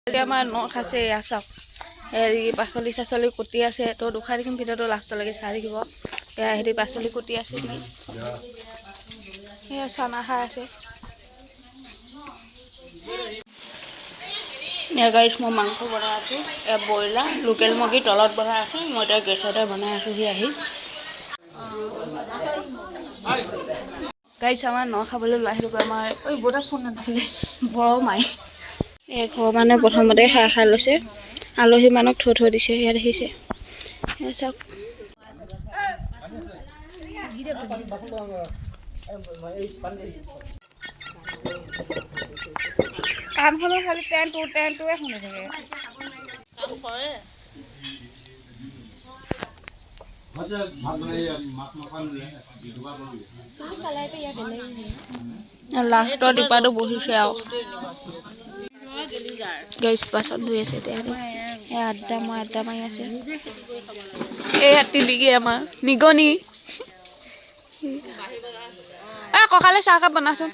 এতিয়া আমাৰ নখ আছে এয়া চাওক হেৰি পাচলি চাচলি কুটি আছে তো দুখাই দেখিম ভিডিঅ'টো লাষ্টলৈকে চাই থাকিব এয়া হেৰি পাচলি কুটি আছে নেকি এয়া চানা খাই আছে এয়া গাইছ মই মাংস বনাই আছোঁ এয়া ব্ৰইলাৰ লোকেল মুৰ্গী তলত বনাই আছোঁ মই এতিয়া গেছতে বনাই আছোঁহি আহি গাইছ আমাৰ ন খাবলৈ লৈ আহিলোঁ আমাৰ ঐ বৰ্ডাৰ ফোন নাথাকিলে বৰ মাই এই ঘৰ মানে প্ৰথমতে খাই লৈছে আলহী মানুহক থৈ দিছে ইয়াত দেখিছে চাওক কাণখনো খালি টেনটোৱে শুনি থাকে কাম কৰে লাষ্টৰ টিপাটো বহিছে আৰু গাইছ পাছত ধুই আছে এতিয়া আড্ডা মাৰি আছে এই টিলিকি আমাৰ নিগনি ককালে চাহকাপ বনাচোন